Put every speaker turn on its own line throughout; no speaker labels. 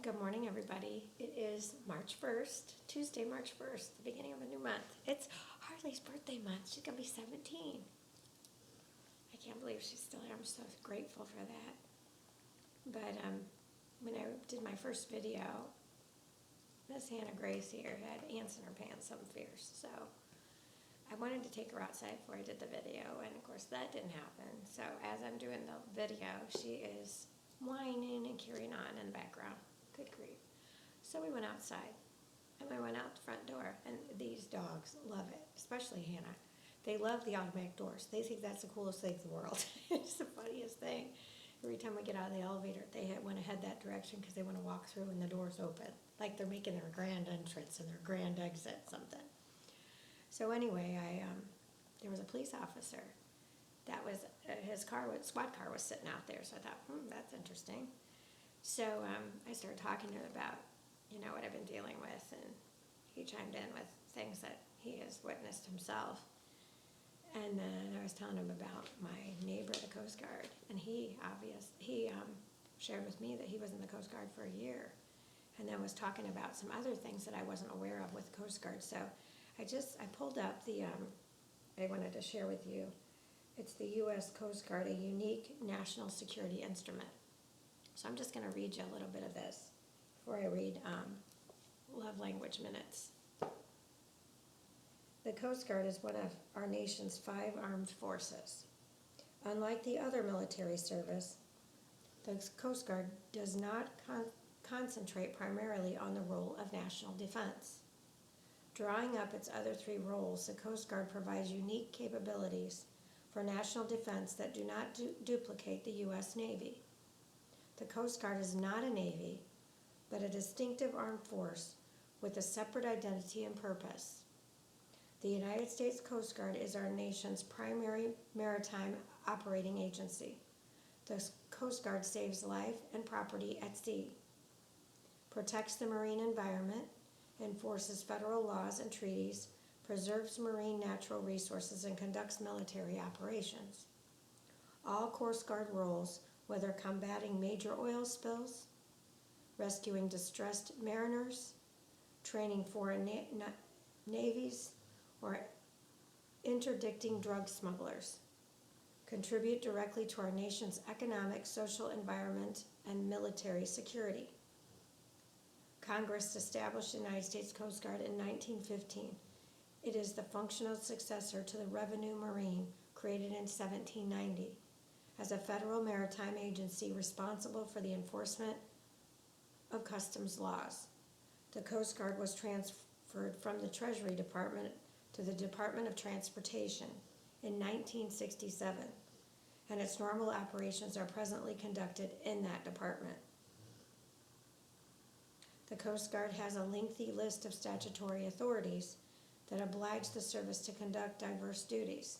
Good morning, everybody. It is March 1st, Tuesday, March 1st, the beginning of a new month. It's Harley's birthday month. She's going to be 17. I can't believe she's still here. I'm so grateful for that. But when I did my first video, Miss Hannah Grace here had ants in her pants, something fierce. So I wanted to take her outside before I did the video, and of course that didn't happen. So as I'm doing the video, she is whining and carrying on in the background. Good grief. So we went outside, and we went out the front door, and these dogs love it, especially Hannah. They love the automatic doors. They think that's the coolest thing in the world. It's the funniest thing. Every time we get out of the elevator, they want to head that direction because they want to walk through and the door's open, like they're making their grand entrance and their grand exit, something. So anyway, there was a police officer. That was his squad car was sitting out there, so I thought, that's interesting. So I started talking to him about, what I've been dealing with, and he chimed in with things that he has witnessed himself. And then I was telling him about my neighbor, the Coast Guard, and he shared with me that he was in the Coast Guard for a year, and then was talking about some other things that I wasn't aware of with the Coast Guard. So I pulled up the, I wanted to share with you. It's the U.S. Coast Guard, a unique national security instrument. So I'm just going to read you a little bit of this before I read Love Language Minutes. The Coast Guard is one of our nation's 5 armed forces. Unlike the other military service, the Coast Guard does not concentrate primarily on the role of national defense. Drawing up its other 3 roles, the Coast Guard provides unique capabilities for national defense that do not duplicate the U.S. Navy. The Coast Guard is not a Navy, but a distinctive armed force with a separate identity and purpose. The United States Coast Guard is our nation's primary maritime operating agency. The Coast Guard saves life and property at sea, protects the marine environment, enforces federal laws and treaties, preserves marine natural resources, and conducts military operations. All Coast Guard roles, whether combating major oil spills, rescuing distressed mariners, training foreign navies, or interdicting drug smugglers, contribute directly to our nation's economic, social, environment, and military security. Congress established the United States Coast Guard in 1915. It is the functional successor to the Revenue Marine, created in 1790, as a federal maritime agency responsible for the enforcement of customs laws. The Coast Guard was transferred from the Treasury Department to the Department of Transportation in 1967, and its normal operations are presently conducted in that department. The Coast Guard has a lengthy list of statutory authorities that oblige the service to conduct diverse duties.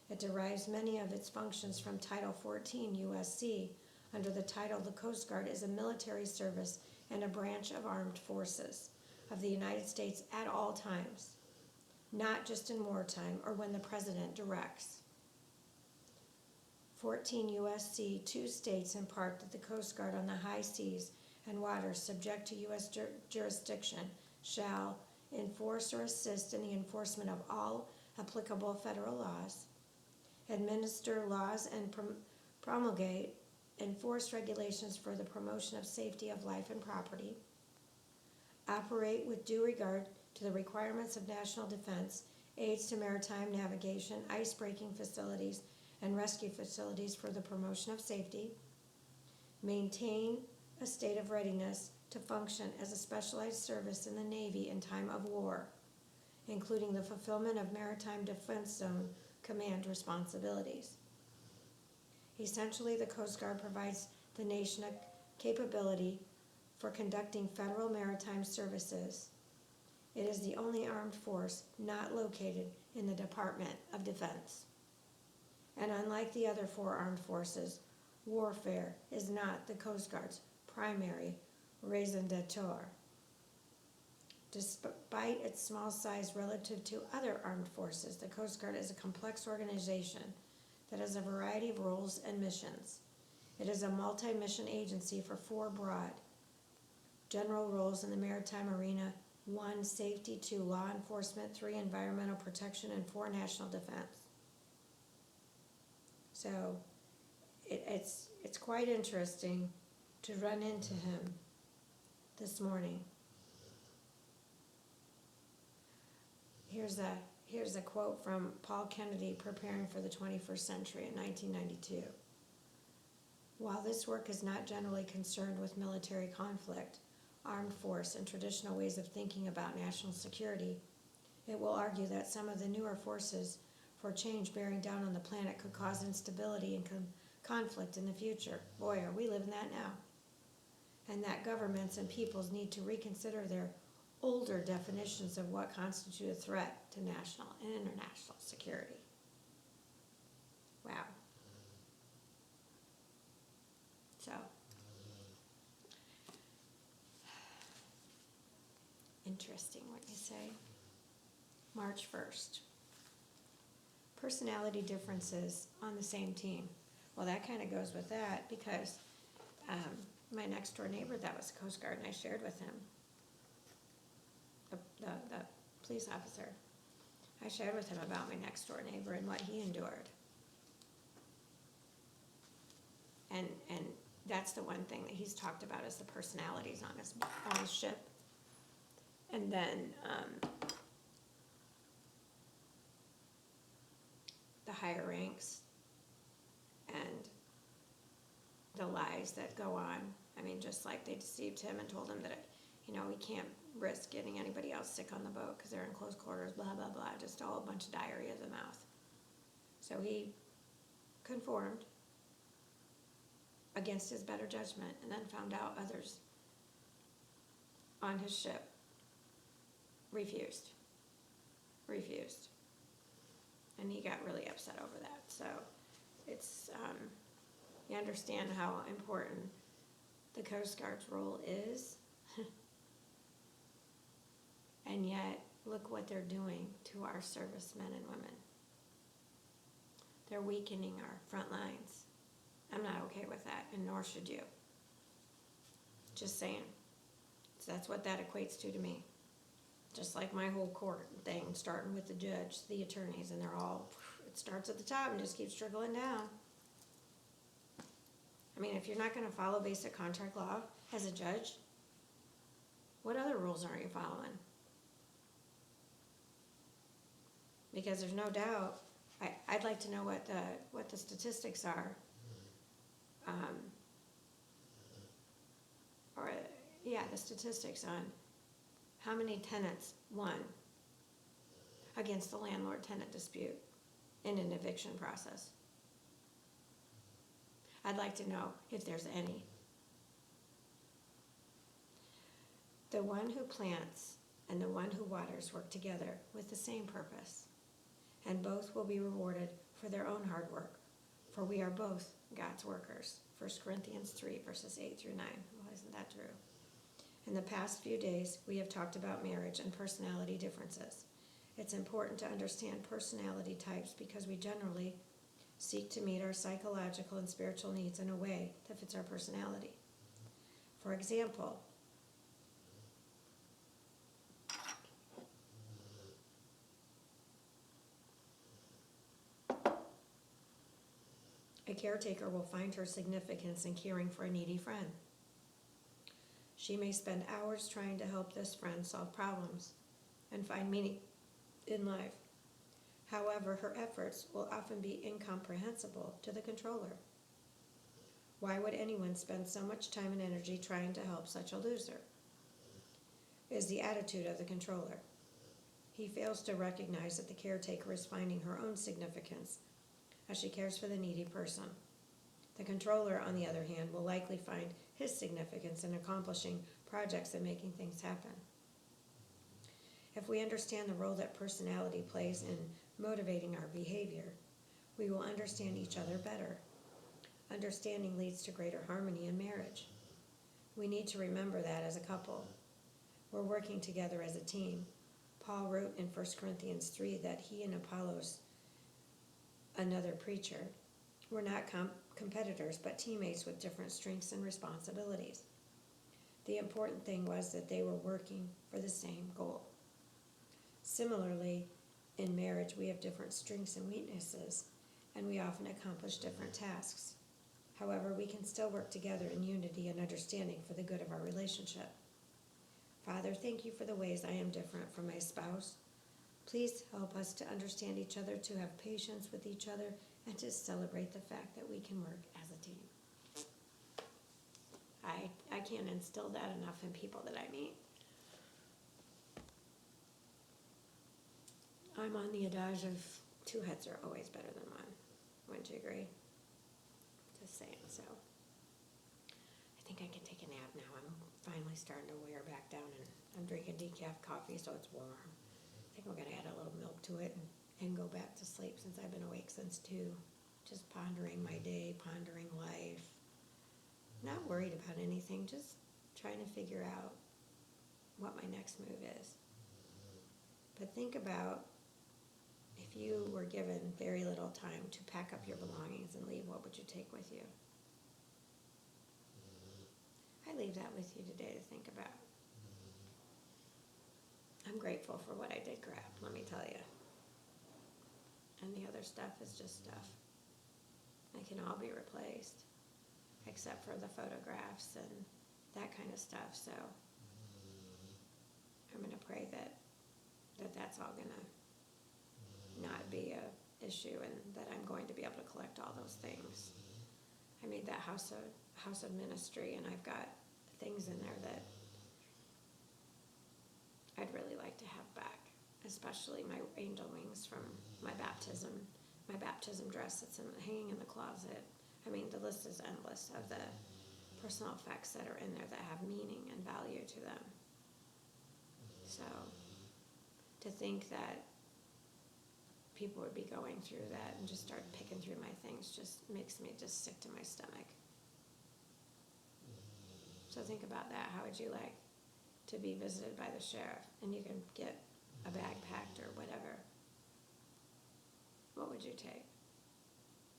It derives many of its functions from Title 14 U.S.C. under the title "The Coast Guard is a military service and a branch of armed forces of the United States at all times, not just in wartime or when the President directs." 14 U.S.C. 2 states in part that the Coast Guard on the high seas and waters subject to U.S. jurisdiction shall enforce or assist in the enforcement of all applicable federal laws, administer laws and promulgate enforce regulations for the promotion of safety of life and property, operate with due regard to the requirements of national defense, aids to maritime navigation, ice-breaking facilities, and rescue facilities for the promotion of safety, maintain a state of readiness to function as a specialized service in the Navy in time of war, including the fulfillment of Maritime Defense Zone command responsibilities. Essentially, the Coast Guard provides the nation a capability for conducting federal maritime services. It is the only armed force not located in the Department of Defense. And unlike the other 4 armed forces, warfare is not the Coast Guard's primary raison d'etre. Despite its small size relative to other armed forces, the Coast Guard is a complex organization that has a variety of roles and missions. It is a multi-mission agency for 4 broad General roles in the maritime arena: 1, safety; 2, law enforcement; 3, environmental protection; and 4, national defense. So it's quite interesting to run into him this morning. Here's a quote from Paul Kennedy, preparing for the 21st century in 1992. While this work is not generally concerned with military conflict, armed force, and traditional ways of thinking about national security, it will argue that some of the newer forces for change bearing down on the planet could cause instability and conflict in the future. Boy, are we living that now. And that governments and peoples need to reconsider their older definitions of what constitute a threat to national and international security. Wow. So, interesting what you say. March 1st. Personality differences on the same team. Well, that kind of goes with that because my next door neighbor, that was a Coast Guard, and I shared with him, the police officer, I shared with him about my next door neighbor and what he endured. And that's the one thing that he's talked about is the personalities on his ship. And then the higher ranks and the lies that go on. I mean, just like they deceived him and told him that, he can't risk getting anybody else sick on the boat because they're in close quarters, blah, blah, blah, just all a bunch of diarrhea of the mouth. So he conformed against his better judgment and then found out others on his ship refused. And he got really upset over that. So it's, you understand how important the Coast Guard's role is. And yet, look what they're doing to our servicemen and women. They're weakening our front lines. I'm not okay with that, and nor should you. Just saying. So that's what that equates to me. Just like my whole court thing, starting with the judge, the attorneys, and they're all, it starts at the top and just keeps trickling down. I mean, if you're not going to follow basic contract law as a judge, what other rules aren't you following? Because there's no doubt, I'd like to know what the statistics are, the statistics on how many tenants won against the landlord-tenant dispute in an eviction process. I'd like to know if there's any. The one who plants and the one who waters work together with the same purpose, and both will be rewarded for their own hard work, for we are both God's workers. 1 Corinthians 3, verses 8 through 9. Well, isn't that true? In the past few days, we have talked about marriage and personality differences. It's important to understand personality types because we generally seek to meet our psychological and spiritual needs in a way that fits our personality. For example, a caretaker will find her significance in caring for a needy friend. She may spend hours trying to help this friend solve problems and find meaning in life. However, her efforts will often be incomprehensible to the controller. Why would anyone spend so much time and energy trying to help such a loser? Is the attitude of the controller. He fails to recognize that the caretaker is finding her own significance as she cares for the needy person. The controller, on the other hand, will likely find his significance in accomplishing projects and making things happen. If we understand the role that personality plays in motivating our behavior, we will understand each other better. Understanding leads to greater harmony in marriage. We need to remember that as a couple. We're working together as a team. Paul wrote in 1 Corinthians 3 that he and Apollos, another preacher, were not competitors, but teammates with different strengths and responsibilities. The important thing was that they were working for the same goal. Similarly, in marriage, we have different strengths and weaknesses, and we often accomplish different tasks. However, we can still work together in unity and understanding for the good of our relationship. Father, thank you for the ways I am different from my spouse. Please help us to understand each other, to have patience with each other, and to celebrate the fact that we can work as a team. I can't instill that enough in people that I meet. I'm on the adage of 2 heads are always better than one. Wouldn't you agree? Just saying. So I think I can take a nap now. I'm finally starting to wear back down, and I'm drinking decaf coffee, so it's warm. I think I'm gonna add a little milk to it and go back to sleep, since I've been awake since 2. Just pondering my day, pondering life. Not worried about anything, just trying to figure out what my next move is. But think about, if you were given very little time to pack up your belongings and leave, what would you take with you? I leave that with you today to think about. I'm grateful for what I did grab, let me tell you. And the other stuff is just stuff. It can all be replaced, except for the photographs and that kind of stuff. So I'm going to pray that that's all going to not be a issue, and that I'm going to be able to collect all those things. I made that house of ministry, and I've got things in there that I'd really like to have back, especially my angel wings from my baptism dress that's hanging in the closet. I mean, the list is endless of the personal effects that are in there that have meaning and value to them. So to think that people would be going through that and just start picking through my things just makes me just sick to my stomach. So think about that. How would you like to be visited by the sheriff and you can get a bag packed or whatever? What would you take?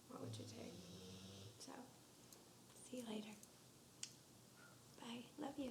What would you take? So, see you later. Bye. Love you.